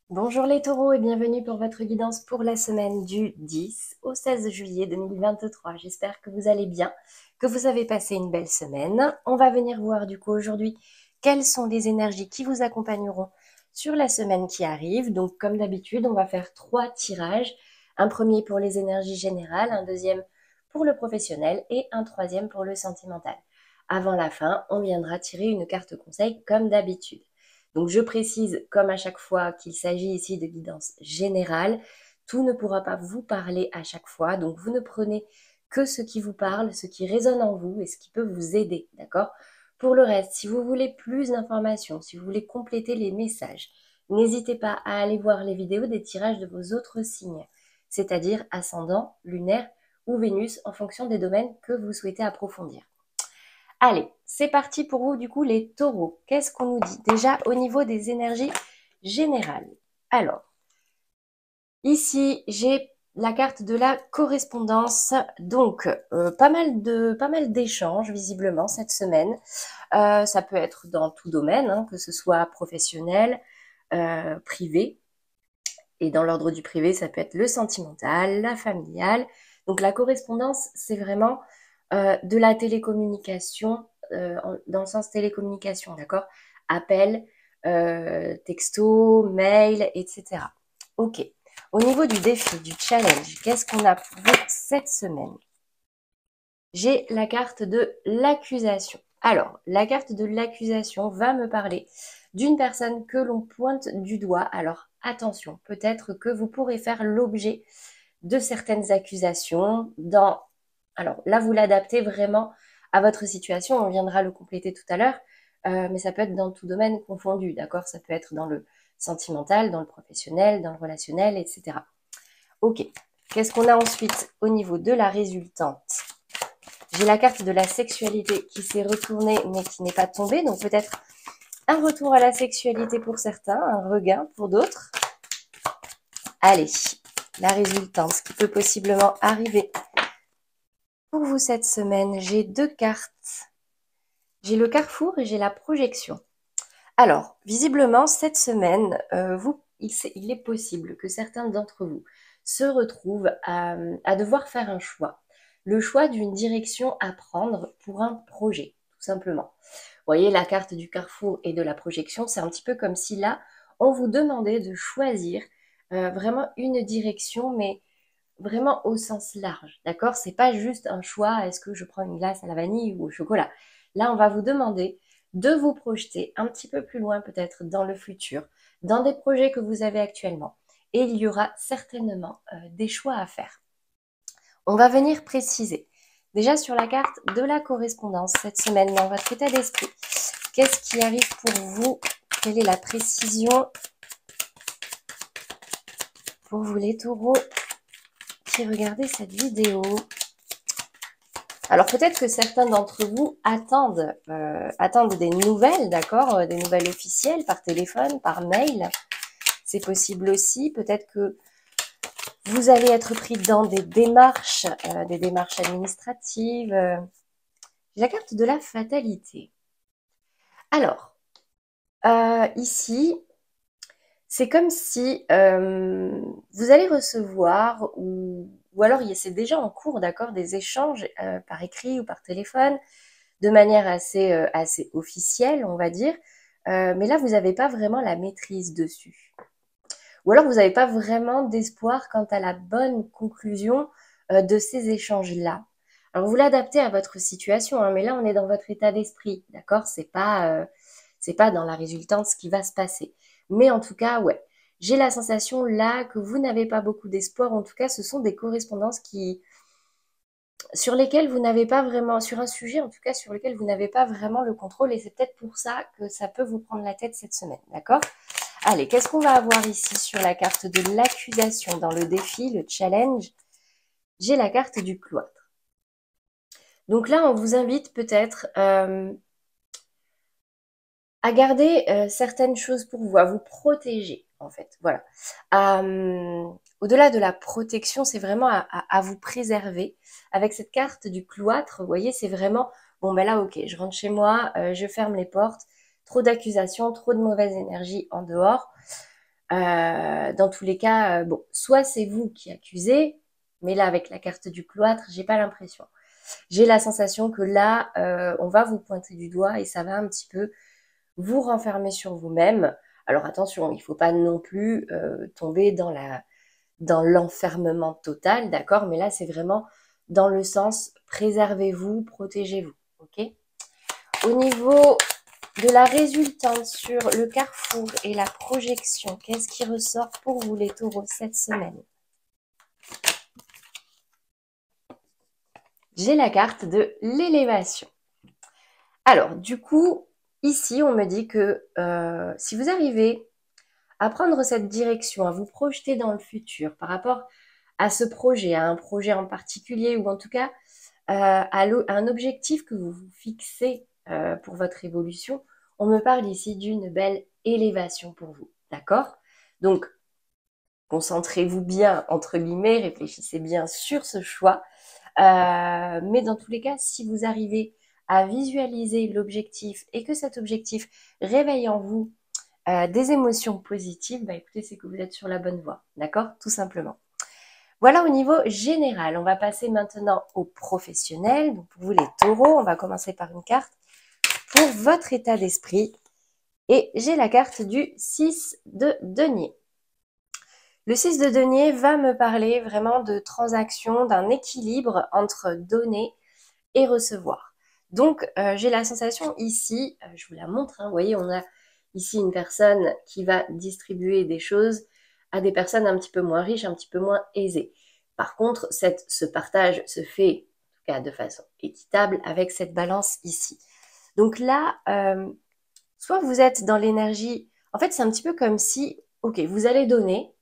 Bonjour les taureaux et bienvenue pour votre guidance pour la semaine du 10 au 16 juillet 2023. J'espère que vous allez bien, que vous avez passé une belle semaine. On va venir voir du coup aujourd'hui quelles sont les énergies qui vous accompagneront sur la semaine qui arrive. Donc comme d'habitude, on va faire 3 tirages. Un premier pour les énergies générales, un deuxième pour le professionnel et un troisième pour le sentimental. Avant la fin, on viendra tirer une carte conseil comme d'habitude. Donc je précise, comme à chaque fois, qu'il s'agit ici de guidance générale. Tout ne pourra pas vous parler à chaque fois, donc vous ne prenez que ce qui vous parle, ce qui résonne en vous et ce qui peut vous aider, d'accord? Pour le reste, si vous voulez plus d'informations, si vous voulez compléter les messages, n'hésitez pas à aller voir les vidéos des tirages de vos autres signes, c'est-à-dire ascendant, lunaire ou Vénus, en fonction des domaines que vous souhaitez approfondir. Allez, c'est parti pour vous du coup les taureaux. Qu'est-ce qu'on nous dit déjà au niveau des énergies générales? Alors, ici j'ai la carte de la correspondance, donc pas mal d'échanges visiblement cette semaine. Ça peut être dans tout domaine, hein, que ce soit professionnel, privé. Et dans l'ordre du privé, ça peut être le sentimental, la familiale. Donc la correspondance, c'est vraiment de la télécommunication, dans le sens télécommunication, d'accord? Appel, texto, mail, etc. Ok. Au niveau du défi, du challenge, qu'est-ce qu'on a pour vous cette semaine? J'ai la carte de l'accusation. Alors, la carte de l'accusation va me parler d'une personne que l'on pointe du doigt. Alors, attention, peut-être que vous pourrez faire l'objet de certaines accusations dans... Alors là, vous l'adaptez vraiment à votre situation. On viendra le compléter tout à l'heure. Mais ça peut être dans tout domaine confondu, d'accord? Ça peut être dans le sentimental, dans le professionnel, dans le relationnel, etc. Ok. Qu'est-ce qu'on a ensuite au niveau de la résultante? J'ai la carte de la sexualité qui s'est retournée mais qui n'est pas tombée. Donc peut-être un retour à la sexualité pour certains, un regain pour d'autres. Allez, la résultante, ce qui peut possiblement arriver pour vous cette semaine. J'ai deux cartes. J'ai le carrefour et j'ai la projection. Alors, visiblement, cette semaine, il est possible que certains d'entre vous se retrouvent à devoir faire un choix. Le choix d'une direction à prendre pour un projet, tout simplement. Vous voyez, la carte du carrefour et de la projection, c'est un petit peu comme si là, on vous demandait de choisir vraiment une direction, mais vraiment au sens large, d'accord? C'est pas juste un choix, est-ce que je prends une glace à la vanille ou au chocolat? Là, on va vous demander de vous projeter un petit peu plus loin peut-être dans le futur, dans des projets que vous avez actuellement. Et il y aura certainement des choix à faire. On va venir préciser. Déjà sur la carte de la correspondance cette semaine dans votre état d'esprit, qu'est-ce qui arrive pour vous? Quelle est la précision pour vous les taureaux qui regardez cette vidéo? Alors peut-être que certains d'entre vous attendent des nouvelles, d'accord, des nouvelles officielles par téléphone, par mail. C'est possible aussi. Peut-être que vous allez être pris dans des démarches administratives. J'ai la carte de la fatalité. Alors, ici, c'est comme si vous allez recevoir, ou alors c'est déjà en cours, d'accord, des échanges par écrit ou par téléphone, de manière assez officielle, on va dire. Mais là, vous n'avez pas vraiment la maîtrise dessus. Ou alors, vous n'avez pas vraiment d'espoir quant à la bonne conclusion de ces échanges-là. Alors, vous l'adaptez à votre situation, hein, mais là, on est dans votre état d'esprit, d'accord? C'est pas dans la résultante ce qui va se passer. Mais en tout cas, ouais, j'ai la sensation là que vous n'avez pas beaucoup d'espoir. En tout cas, ce sont des correspondances sur lesquelles vous n'avez pas vraiment, sur un sujet en tout cas sur lequel vous n'avez pas vraiment le contrôle. Et c'est peut-être pour ça que ça peut vous prendre la tête cette semaine, d'accord? Allez, qu'est-ce qu'on va avoir ici sur la carte de l'accusation dans le défi, le challenge? J'ai la carte du cloître. Donc là, on vous invite peut-être à garder certaines choses pour vous, à vous protéger, en fait. Voilà. Au-delà de la protection, c'est vraiment à vous préserver. Avec cette carte du cloître, vous voyez, c'est vraiment, bon ben là, ok, je rentre chez moi, je ferme les portes, trop d'accusations, trop de mauvaise énergie en dehors. Dans tous les cas, bon, soit c'est vous qui accusez, mais là, avec la carte du cloître, j'ai pas l'impression. J'ai la sensation que là, on va vous pointer du doigt et ça va un petit peu vous renfermer sur vous-même. Alors attention, il ne faut pas non plus tomber dans l'enfermement total, d'accord? Mais là, c'est vraiment dans le sens préservez-vous, protégez-vous, ok? Au niveau de la résultante sur le carrefour et la projection, qu'est-ce qui ressort pour vous les taureaux cette semaine? J'ai la carte de l'élévation. Alors, du coup, ici, on me dit que si vous arrivez à prendre cette direction, à vous projeter dans le futur par rapport à ce projet, à un projet en particulier, ou en tout cas à un objectif que vous vous fixez pour votre évolution, on me parle ici d'une belle élévation pour vous, d'accord? Donc, concentrez-vous bien, entre guillemets, réfléchissez bien sur ce choix. Mais dans tous les cas, si vous arrivez à visualiser l'objectif et que cet objectif réveille en vous des émotions positives, bah écoutez, c'est que vous êtes sur la bonne voie, d'accord? Tout simplement. Voilà au niveau général. On va passer maintenant au professionnel. Donc pour vous les taureaux, on va commencer par une carte pour votre état d'esprit. Et j'ai la carte du 6 de denier. Le 6 de denier va me parler vraiment de transaction, d'un équilibre entre donner et recevoir. Donc, j'ai la sensation ici, je vous la montre, hein, vous voyez, on a ici une personne qui va distribuer des choses à des personnes un petit peu moins riches, un petit peu moins aisées. Par contre, ce partage se fait, en tout cas de façon équitable, avec cette balance ici. Donc là, soit vous êtes dans l'énergie, en fait, c'est un petit peu comme si, ok, vous allez donner,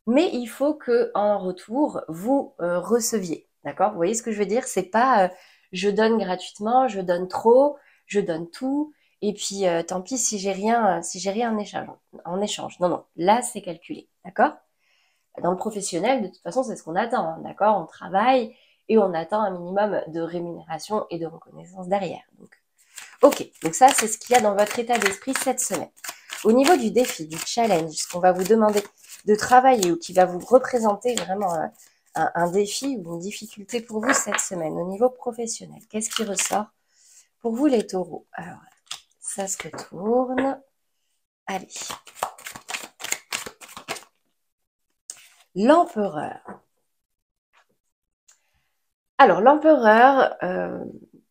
mais il faut que en retour vous receviez, d'accord? Vous voyez ce que je veux dire? C'est pas je donne gratuitement, je donne trop, je donne tout, et puis tant pis si j'ai rien en échange. Non, non, là c'est calculé, d'accord? Dans le professionnel, de toute façon, c'est ce qu'on attend, hein, d'accord? On travaille et on attend un minimum de rémunération et de reconnaissance derrière. Donc, ok, donc ça c'est ce qu'il y a dans votre état d'esprit cette semaine. Au niveau du défi, du challenge, ce qu'on va vous demander de travailler ou qui va vous représenter vraiment un défi ou une difficulté pour vous cette semaine au niveau professionnel, qu'est-ce qui ressort pour vous les taureaux? Alors, ça se retourne. Allez. L'empereur. Alors, l'empereur,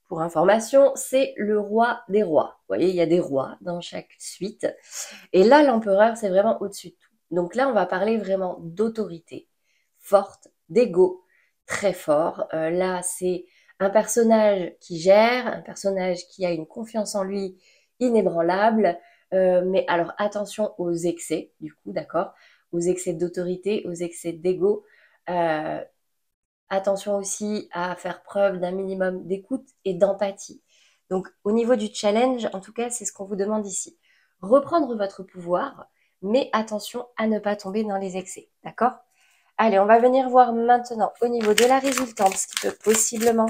pour information, c'est le roi des rois. Vous voyez, il y a des rois dans chaque suite. Et là, l'empereur, c'est vraiment au-dessus de tout. Donc là, on va parler vraiment d'autorité forte, d'ego très fort. Là, c'est un personnage qui gère, un personnage qui a une confiance en lui inébranlable. Mais alors, attention aux excès, du coup, d'accord? Aux excès d'autorité, aux excès d'ego. Euh, Attention aussi à faire preuve d'un minimum d'écoute et d'empathie. Donc au niveau du challenge, en tout cas, c'est ce qu'on vous demande ici. Reprendre votre pouvoir, mais attention à ne pas tomber dans les excès, d'accord? Allez, on va venir voir maintenant au niveau de la résultante, ce qui peut possiblement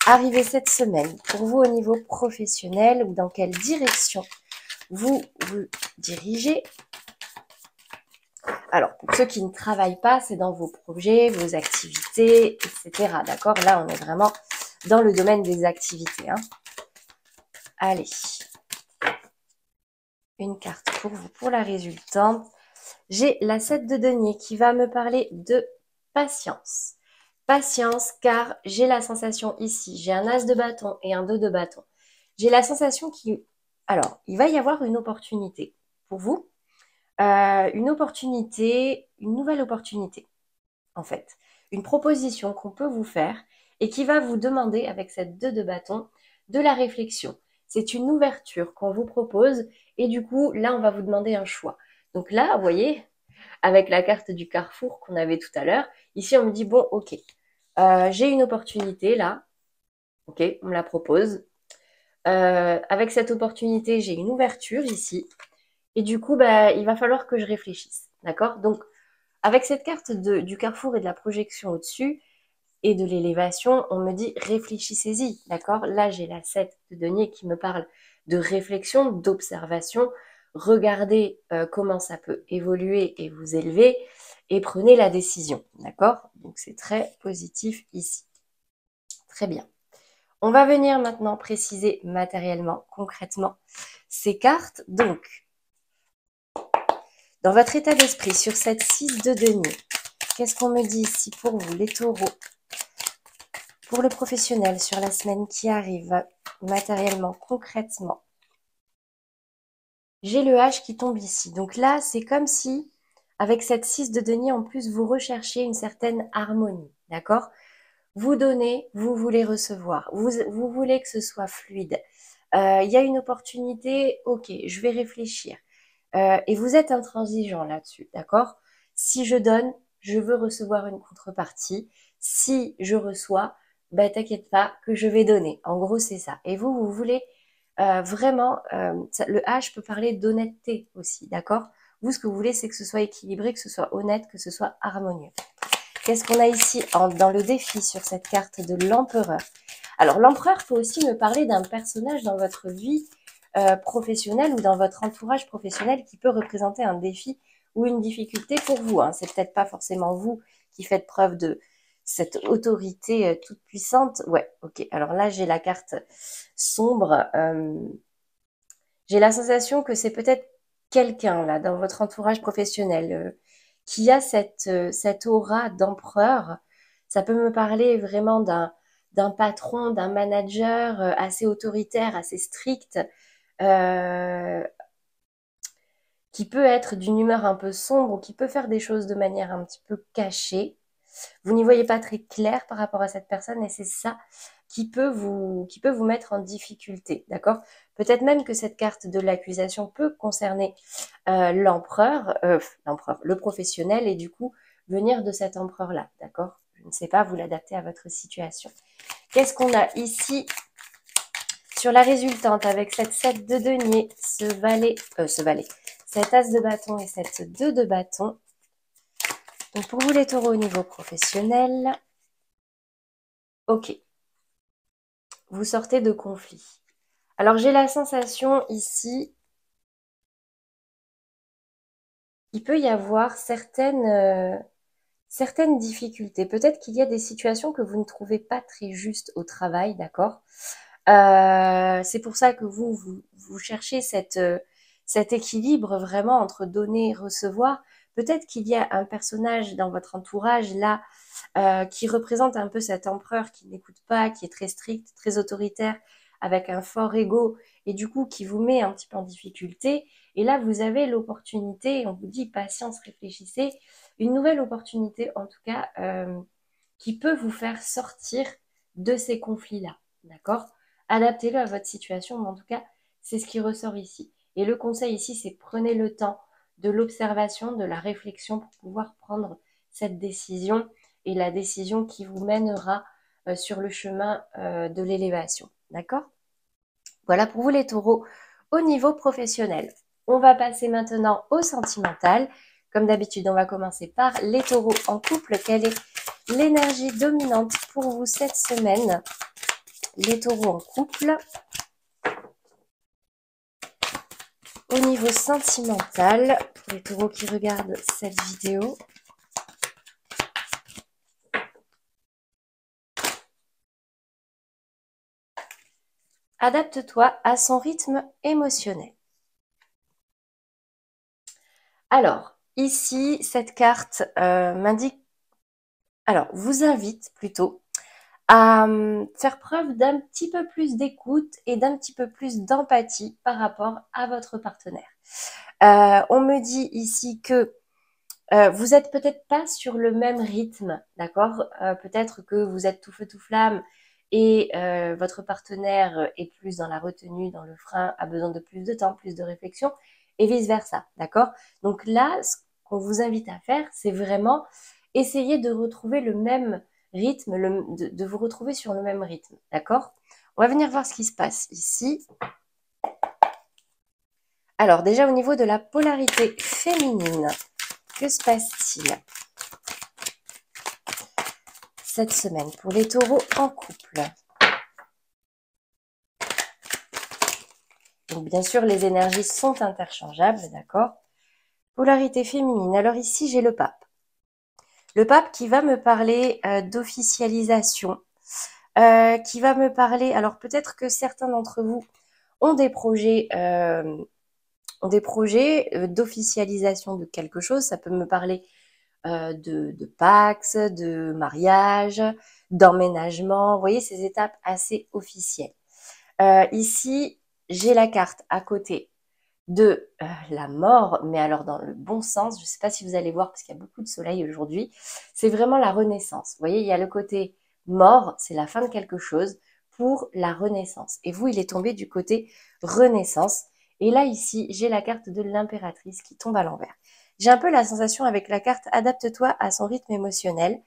arriver cette semaine pour vous au niveau professionnel ou dans quelle direction vous vous dirigez. Alors, pour ceux qui ne travaillent pas, c'est dans vos projets, vos activités, etc. D'accord? Là, on est vraiment dans le domaine des activités. Hein. Allez. Une carte pour vous, pour la résultante. J'ai la 7 de denier qui va me parler de patience. Patience, car j'ai la sensation ici, j'ai un as de bâton et un 2 de bâton. J'ai la sensation qu'il... Alors, il va y avoir une opportunité pour vous. Une opportunité, une nouvelle opportunité, en fait. Une proposition qu'on peut vous faire et qui va vous demander, avec cette 2 de bâton, de la réflexion. C'est une ouverture qu'on vous propose et du coup, là, on va vous demander un choix. Donc là, vous voyez, avec la carte du carrefour qu'on avait tout à l'heure, ici, on me dit, bon, ok, j'ai une opportunité là, ok, on me la propose. Avec cette opportunité, j'ai une ouverture ici. Et du coup, bah, il va falloir que je réfléchisse. D'accord? Donc, avec cette carte du carrefour et de la projection au-dessus et de l'élévation, on me dit réfléchissez-y. D'accord? Là, j'ai la 7 de denier qui me parle de réflexion, d'observation. regardez comment ça peut évoluer et vous élever et prenez la décision, d'accord? Donc c'est très positif ici. Très bien. On va venir maintenant préciser matériellement, concrètement, ces cartes. Donc, dans votre état d'esprit, sur cette 6 de denier, qu'est-ce qu'on me dit ici pour vous, les taureaux? Pour le professionnel, sur la semaine qui arrive, matériellement, concrètement. J'ai le H qui tombe ici. Donc là, c'est comme si, avec cette 6 de denier, en plus, vous recherchez une certaine harmonie, d'accord? Vous donnez, vous voulez recevoir, vous voulez que ce soit fluide. Il y a une opportunité, ok, je vais réfléchir. Et vous êtes intransigeant là-dessus, d'accord? Si je donne, je veux recevoir une contrepartie. Si je reçois, ben t'inquiète pas que je vais donner. En gros, c'est ça. Et vous, vous voulez vraiment, le H peut parler d'honnêteté aussi, d'accord? Vous, ce que vous voulez, c'est que ce soit équilibré, que ce soit honnête, que ce soit harmonieux. Qu'est-ce qu'on a ici dans le défi sur cette carte de l'empereur? Alors, l'empereur peut aussi me parler d'un personnage dans votre vie professionnelle ou dans votre entourage professionnel qui peut représenter un défi ou une difficulté pour vous. Hein. C'est peut-être pas forcément vous qui faites preuve de cette autorité toute puissante. Ouais, ok. Alors là, j'ai la carte sombre. J'ai la sensation que c'est peut-être quelqu'un là dans votre entourage professionnel qui a cette aura d'empereur. Ça peut me parler vraiment d'un patron, d'un manager assez autoritaire, assez strict, euh, qui peut être d'une humeur un peu sombre ou qui peut faire des choses de manière un petit peu cachée. Vous n'y voyez pas très clair par rapport à cette personne et c'est ça qui peut vous mettre en difficulté, d'accord? Peut-être même que cette carte de l'accusation peut concerner l'empereur, le professionnel et du coup venir de cet empereur-là, d'accord? Je ne sais pas, vous l'adaptez à votre situation. Qu'est-ce qu'on a ici sur la résultante avec cette 7 de denier, ce valet, cet as de bâton et cette 2 de bâton. Donc pour vous les taureaux au niveau professionnel, ok, vous sortez de conflit. Alors j'ai la sensation ici qu'il peut y avoir certaines difficultés. Peut-être qu'il y a des situations que vous ne trouvez pas très justes au travail, d'accord? C'est pour ça que vous cherchez cet équilibre vraiment entre donner et recevoir. Peut-être qu'il y a un personnage dans votre entourage là qui représente un peu cet empereur qui n'écoute pas, qui est très strict, très autoritaire, avec un fort ego, et du coup qui vous met un petit peu en difficulté. Et là, vous avez l'opportunité, on vous dit patience, réfléchissez, une nouvelle opportunité en tout cas qui peut vous faire sortir de ces conflits-là, d'accord? Adaptez-le à votre situation, mais en tout cas, c'est ce qui ressort ici. Et le conseil ici, c'est prenez le temps de l'observation, de la réflexion pour pouvoir prendre cette décision et la décision qui vous mènera sur le chemin de l'élévation. D'accord? Voilà pour vous les taureaux au niveau professionnel. On va passer maintenant au sentimental. Comme d'habitude, on va commencer par les taureaux en couple. Quelle est l'énergie dominante pour vous cette semaine? Les taureaux en couple. Au niveau sentimental, pour les taureaux qui regardent cette vidéo, adapte-toi à son rythme émotionnel. Alors, ici, cette carte vous invite plutôt à faire preuve d'un petit peu plus d'écoute et d'un petit peu plus d'empathie par rapport à votre partenaire. On me dit ici que vous n'êtes peut-être pas sur le même rythme, d'accord? Peut-être que vous êtes tout feu tout flamme et votre partenaire est plus dans la retenue, dans le frein, a besoin de plus de temps, plus de réflexion et vice-versa, d'accord? Donc là, ce qu'on vous invite à faire, c'est vraiment essayer de retrouver le même rythme, de vous retrouver sur le même rythme, d'accord? On va venir voir ce qui se passe ici. Alors déjà au niveau de la polarité féminine, que se passe-t-il cette semaine pour les taureaux en couple? Donc, bien sûr, les énergies sont interchangeables, d'accord? Polarité féminine. Alors ici, j'ai le pape. Le pape qui va me parler d'officialisation, qui va me parler... Alors, peut-être que certains d'entre vous ont des projets d'officialisation de quelque chose. Ça peut me parler de Pax, de mariage, d'emménagement. Vous voyez, ces étapes assez officielles. Ici, j'ai la carte à côté de la mort, mais alors dans le bon sens. Je ne sais pas si vous allez voir parce qu'il y a beaucoup de soleil aujourd'hui. C'est vraiment la renaissance. Vous voyez, il y a le côté mort, c'est la fin de quelque chose, pour la renaissance. Et vous, il est tombé du côté renaissance. Et là, ici, j'ai la carte de l'impératrice qui tombe à l'envers. J'ai un peu la sensation avec la carte adapte-toi à son rythme émotionnel,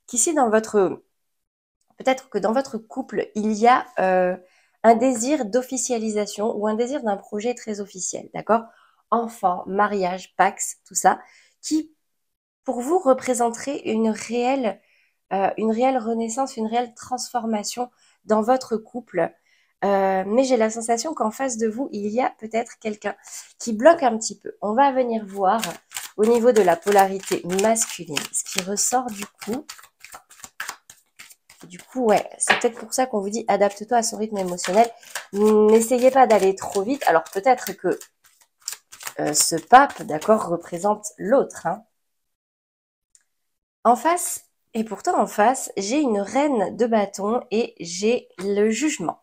qu'ici dans votre... Peut-être que dans votre couple, il y a un désir d'officialisation ou un désir d'un projet très officiel, d'accord? Enfant, mariage, Pax, tout ça, qui pour vous représenterait une réelle renaissance, une réelle transformation dans votre couple. Mais j'ai la sensation qu'en face de vous, il y a peut-être quelqu'un qui bloque un petit peu. On va venir voir au niveau de la polarité masculine, ce qui ressort du coup. Du coup, ouais, c'est peut-être pour ça qu'on vous dit adapte-toi à son rythme émotionnel. N'essayez pas d'aller trop vite. Alors peut-être que ce pape, d'accord, représente l'autre. Hein. En face, et pourtant en face, j'ai une reine de bâton et j'ai le jugement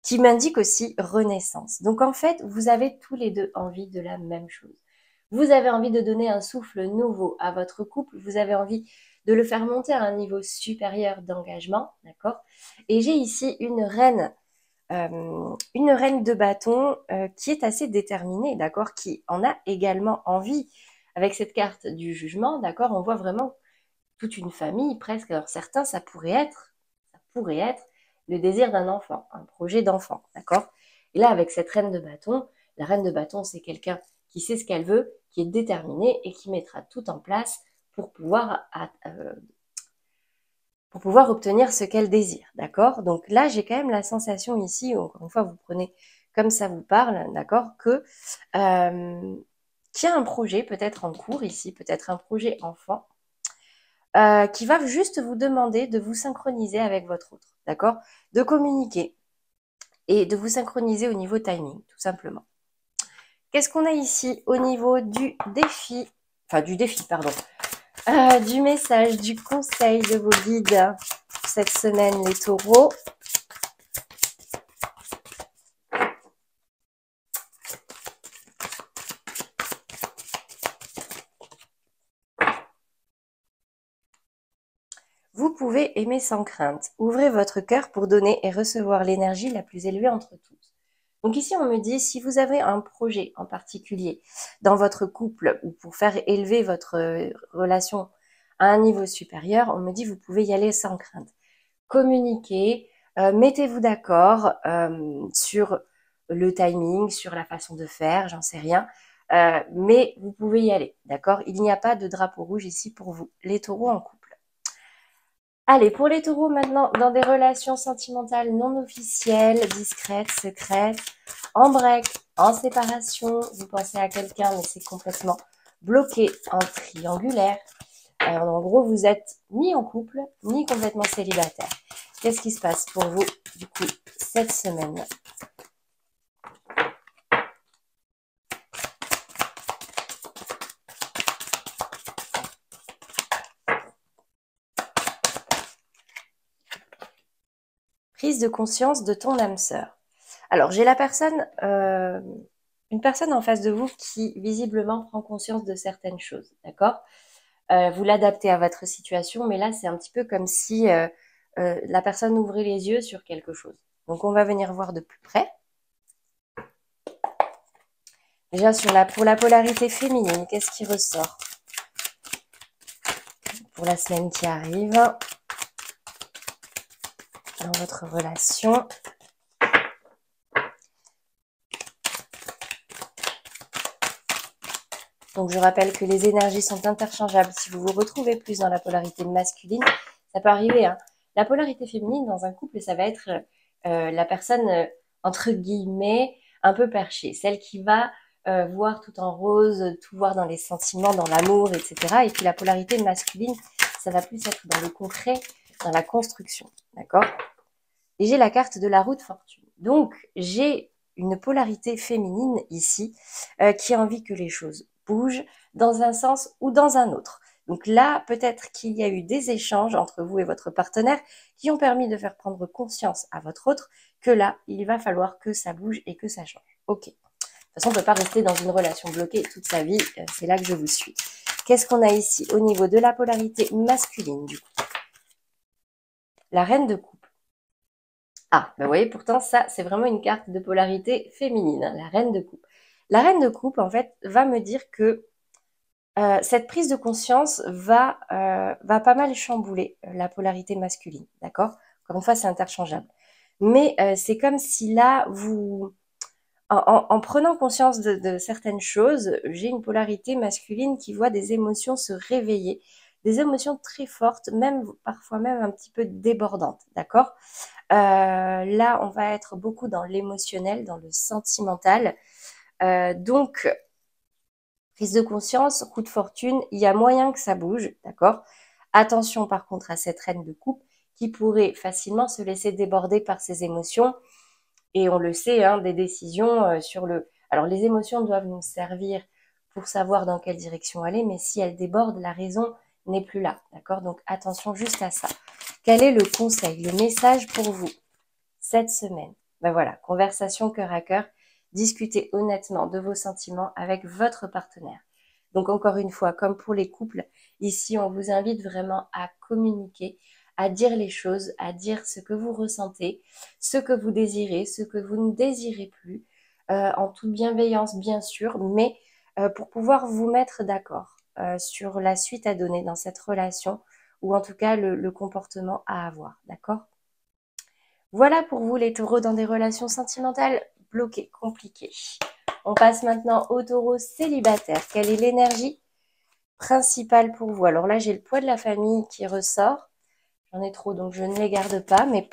qui m'indique aussi renaissance. Donc en fait, vous avez tous les deux envie de la même chose. Vous avez envie de donner un souffle nouveau à votre couple, vous avez envie de le faire monter à un niveau supérieur d'engagement, d'accord? Et j'ai ici une reine de bâton qui est assez déterminée, d'accord? Qui en a également envie. Avec cette carte du jugement, d'accord? On voit vraiment toute une famille, presque. Alors certains, ça pourrait être le désir d'un enfant, un projet d'enfant, d'accord? Et là, avec cette reine de bâton, la reine de bâton, c'est quelqu'un qui sait ce qu'elle veut, qui est déterminé et qui mettra tout en place pour pouvoir obtenir ce qu'elle désire, d'accord? Donc là, j'ai quand même la sensation ici, encore une fois, vous prenez comme ça vous parle, d'accord, que qu'il y a un projet peut-être en cours ici, peut-être un projet enfant, qui va juste vous demander de vous synchroniser avec votre autre, d'accord? De communiquer et de vous synchroniser au niveau timing, tout simplement. Qu'est-ce qu'on a ici au niveau du défi, du message, du conseil de vos guides pour cette semaine, les taureaux? Vous pouvez aimer sans crainte. Ouvrez votre cœur pour donner et recevoir l'énergie la plus élevée entre tous. Donc ici, on me dit, si vous avez un projet en particulier dans votre couple ou pour faire élever votre relation à un niveau supérieur, on me dit, vous pouvez y aller sans crainte. Communiquez, mettez-vous d'accord sur le timing, sur la façon de faire, j'en sais rien. Mais vous pouvez y aller, d'accord? Il n'y a pas de drapeau rouge ici pour vous, les taureaux en couple. Allez, pour les taureaux maintenant, dans des relations sentimentales non officielles, discrètes, secrètes, en break, en séparation, vous pensez à quelqu'un mais c'est complètement bloqué, en triangulaire. En gros, vous êtes ni en couple, ni complètement célibataire. Qu'est-ce qui se passe pour vous, du coup, cette semaine ? Prise de conscience de ton âme sœur. Alors, j'ai la personne, une personne en face de vous qui visiblement prend conscience de certaines choses, d'accord ? Vous l'adaptez à votre situation, mais là, c'est un petit peu comme si la personne ouvrait les yeux sur quelque chose. Donc, on va venir voir de plus près. Déjà, pour la polarité féminine, qu'est-ce qui ressort pour la semaine qui arrive dans votre relation? Donc, je rappelle que les énergies sont interchangeables. Si vous vous retrouvez plus dans la polarité masculine, ça peut arriver. Hein. La polarité féminine dans un couple, ça va être la personne, entre guillemets, un peu perchée, celle qui va voir tout en rose, tout voir dans les sentiments, dans l'amour, etc. Et puis la polarité masculine, ça va plus être dans le concret, dans la construction, d'accord? Et j'ai la carte de la roue de fortune. Donc, j'ai une polarité féminine ici qui a envie que les choses bougent dans un sens ou dans un autre. Donc là, peut-être qu'il y a eu des échanges entre vous et votre partenaire qui ont permis de faire prendre conscience à votre autre que là, il va falloir que ça bouge et que ça change. Ok. De toute façon, on ne peut pas rester dans une relation bloquée toute sa vie. C'est là que je vous suis. Qu'est-ce qu'on a ici au niveau de la polarité masculine du coup? La reine de coupe. Ah, ben vous voyez, pourtant, ça, c'est vraiment une carte de polarité féminine, hein, la reine de coupe. La reine de coupe, en fait, va me dire que cette prise de conscience va pas mal chambouler la polarité masculine, d'accord? Encore une fois, c'est interchangeable. Mais c'est comme si là, en prenant conscience de certaines choses, j'ai une polarité masculine qui voit des émotions se réveiller, des émotions très fortes, même parfois même un petit peu débordantes, d'accord? Là, on va être beaucoup dans l'émotionnel, dans le sentimental. Donc, prise de conscience, coup de fortune, il y a moyen que ça bouge, d'accord? Attention par contre à cette reine de coupe qui pourrait facilement se laisser déborder par ses émotions. Et on le sait, hein, des décisions sur le... Alors les émotions doivent nous servir pour savoir dans quelle direction aller, mais si elles débordent, la raison n'est plus là, d'accord? Donc attention juste à ça. Quel est le conseil, le message pour vous cette semaine? Ben voilà, conversation cœur à cœur, discutez honnêtement de vos sentiments avec votre partenaire. Donc encore une fois, comme pour les couples, ici on vous invite vraiment à communiquer, à dire les choses, à dire ce que vous ressentez, ce que vous désirez, ce que vous ne désirez plus, en toute bienveillance bien sûr, mais pour pouvoir vous mettre d'accord sur la suite à donner dans cette relation, ou en tout cas le comportement à avoir, d'accord? Voilà pour vous les taureaux dans des relations sentimentales bloquées, compliquées. On passe maintenant aux taureaux célibataires. Quelle est l'énergie principale pour vous? Alors là, j'ai le poids de la famille qui ressort. J'en ai trop, donc je ne les garde pas, mais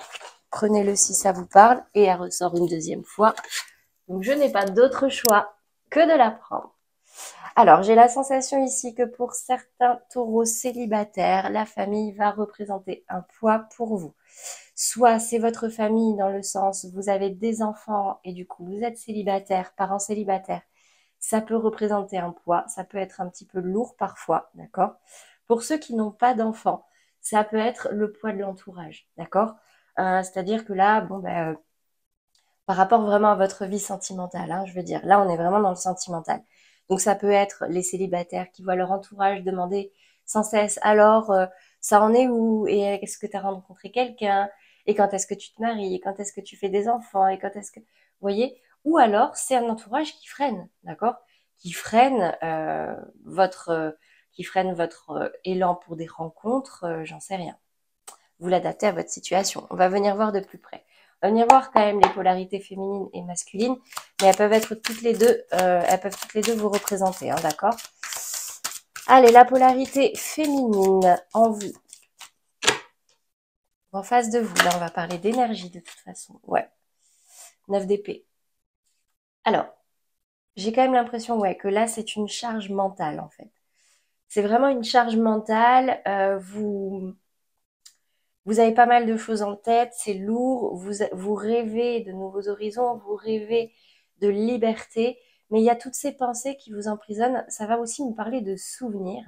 prenez-le si ça vous parle. Et elle ressort une deuxième fois. Donc je n'ai pas d'autre choix que de la prendre. Alors, j'ai la sensation ici que pour certains taureaux célibataires, la famille va représenter un poids pour vous. Soit c'est votre famille dans le sens vous avez des enfants et du coup vous êtes célibataire, parents célibataires. Ça peut représenter un poids, ça peut être un petit peu lourd parfois, d'accord? Pour ceux qui n'ont pas d'enfants, ça peut être le poids de l'entourage, d'accord? C'est-à-dire que là, bon ben, par rapport vraiment à votre vie sentimentale, hein, je veux dire, là on est vraiment dans le sentimental. Donc ça peut être les célibataires qui voient leur entourage demander sans cesse, alors ça en est où? Et est-ce que tu as rencontré quelqu'un? Et quand est-ce que tu te maries? Et quand est-ce que tu fais des enfants? Et quand est-ce que... Vous voyez? Ou alors c'est un entourage qui freine, d'accord? Qui freine votre élan pour des rencontres, j'en sais rien. Vous l'adaptez à votre situation. On va venir voir de plus près. On va venir voir quand même les polarités féminines et masculines, mais elles peuvent être toutes les deux, vous représenter, hein, d'accord? Allez, la polarité féminine en vous, en face de vous. Là, on va parler d'énergie de toute façon. Ouais. 9 d'épée. Alors, j'ai quand même l'impression, ouais, que là, c'est une charge mentale, en fait. C'est vraiment une charge mentale. Vous avez pas mal de choses en tête, c'est lourd, vous rêvez de nouveaux horizons, vous rêvez de liberté, mais il y a toutes ces pensées qui vous emprisonnent. Ça va aussi me parler de souvenirs,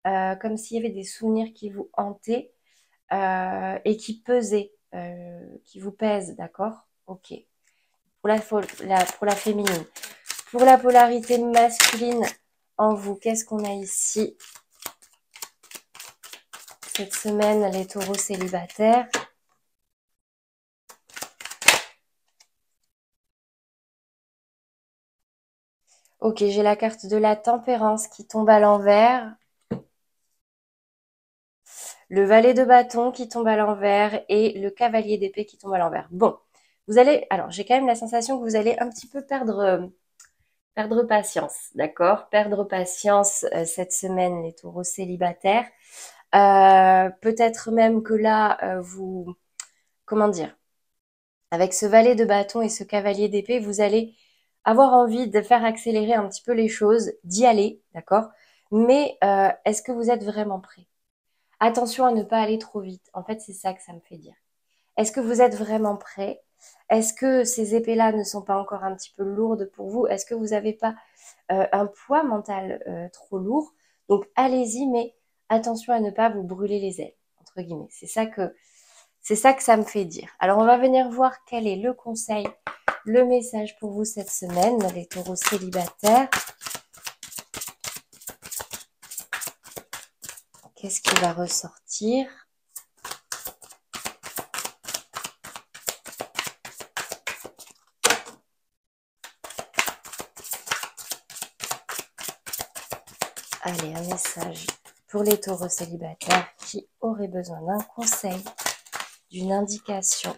comme s'il y avait des souvenirs qui vous hantaient et qui pesaient, qui vous pèsent, d'accord? Ok. Pour la féminine. Pour la polarité masculine en vous, qu'est-ce qu'on a ici? Cette semaine, les taureaux célibataires. Ok, j'ai la carte de la tempérance qui tombe à l'envers. Le valet de bâton qui tombe à l'envers et le cavalier d'épée qui tombe à l'envers. Bon, vous allez... Alors, j'ai quand même la sensation que vous allez un petit peu perdre patience, d'accord? Perdre patience cette semaine, les taureaux célibataires. Peut-être même que là, vous... Comment dire? Avec ce valet de bâton et ce cavalier d'épée, vous allez avoir envie de faire accélérer un petit peu les choses, d'y aller, d'accord? Mais est-ce que vous êtes vraiment prêt? Attention à ne pas aller trop vite. En fait, c'est ça que ça me fait dire. Est-ce que vous êtes vraiment prêt? Est-ce que ces épées-là ne sont pas encore un petit peu lourdes pour vous? Est-ce que vous n'avez pas un poids mental trop lourd? Donc allez-y, mais attention à ne pas vous brûler les ailes, entre guillemets. C'est ça que ça me fait dire. Alors on va venir voir quel est le conseil, le message pour vous cette semaine, les taureaux célibataires. Qu'est-ce qui va ressortir? Allez, un message pour les taureaux célibataires qui auraient besoin d'un conseil, d'une indication.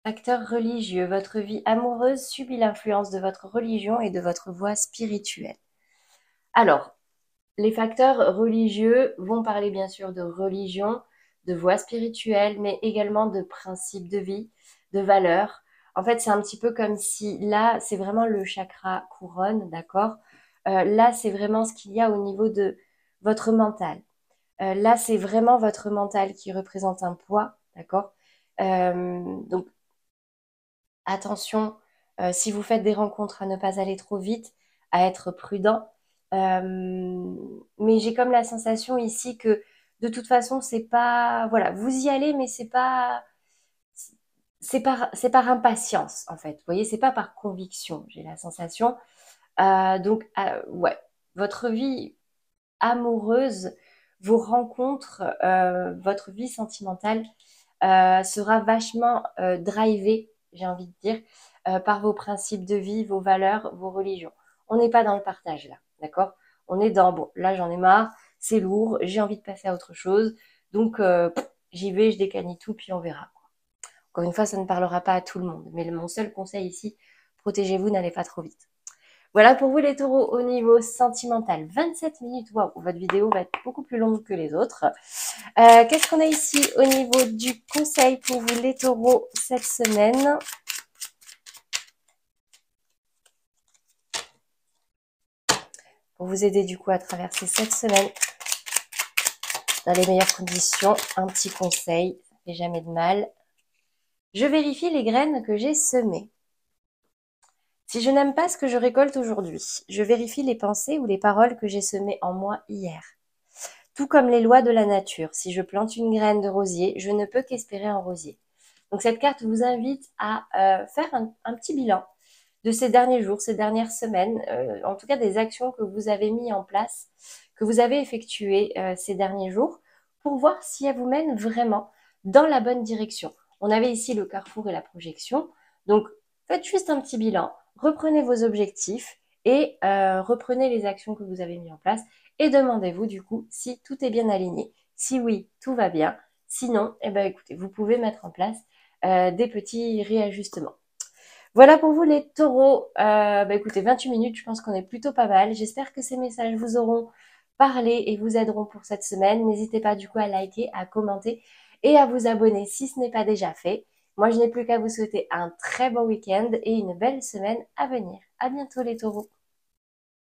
Facteur religieux, votre vie amoureuse subit l'influence de votre religion et de votre voie spirituelle. Alors, les facteurs religieux vont parler bien sûr de religion, de voie spirituelle, mais également de principes de vie, de valeurs. En fait, c'est un petit peu comme si là, c'est vraiment le chakra couronne, d'accord? Là, c'est vraiment ce qu'il y a au niveau de votre mental. Là, c'est vraiment votre mental qui représente un poids, d'accord? Donc, attention, si vous faites des rencontres, à ne pas aller trop vite, à être prudent. Mais j'ai comme la sensation ici que de toute façon, c'est pas, voilà, vous y allez, mais c'est par impatience en fait. Vous voyez, c'est pas par conviction. J'ai la sensation. Donc, ouais, votre vie amoureuse, vos rencontres, votre vie sentimentale sera vachement drivée, j'ai envie de dire, par vos principes de vie, vos valeurs, vos religions. On n'est pas dans le partage là, d'accord? On est dans, bon, là j'en ai marre, c'est lourd, j'ai envie de passer à autre chose, donc j'y vais, je décanie tout, puis on verra. Encore une fois, ça ne parlera pas à tout le monde, mais mon seul conseil ici, protégez-vous, n'allez pas trop vite. Voilà pour vous les taureaux au niveau sentimental. 27 minutes, waouh, votre vidéo va être beaucoup plus longue que les autres. Qu'est-ce qu'on a ici au niveau du conseil pour vous les taureaux cette semaine? Pour vous aider du coup à traverser cette semaine dans les meilleures conditions, un petit conseil, ça fait jamais de mal. Je vérifie les graines que j'ai semées. Si je n'aime pas ce que je récolte aujourd'hui, je vérifie les pensées ou les paroles que j'ai semées en moi hier. Tout comme les lois de la nature, si je plante une graine de rosier, je ne peux qu'espérer un rosier. Donc cette carte vous invite à faire un petit bilan de ces derniers jours, ces dernières semaines, en tout cas des actions que vous avez mis en place, que vous avez effectuées ces derniers jours, pour voir si elles vous mènent vraiment dans la bonne direction. On avait ici le carrefour et la projection, donc faites juste un petit bilan, reprenez vos objectifs et reprenez les actions que vous avez mis en place et demandez-vous du coup si tout est bien aligné. Si oui, tout va bien. Sinon, eh ben, écoutez, vous pouvez mettre en place des petits réajustements. Voilà pour vous les taureaux. Bah écoutez, 28 minutes, je pense qu'on est plutôt pas mal. J'espère que ces messages vous auront parlé et vous aideront pour cette semaine. N'hésitez pas du coup à liker, à commenter et à vous abonner si ce n'est pas déjà fait. Moi, je n'ai plus qu'à vous souhaiter un très bon week-end et une belle semaine à venir. À bientôt les taureaux.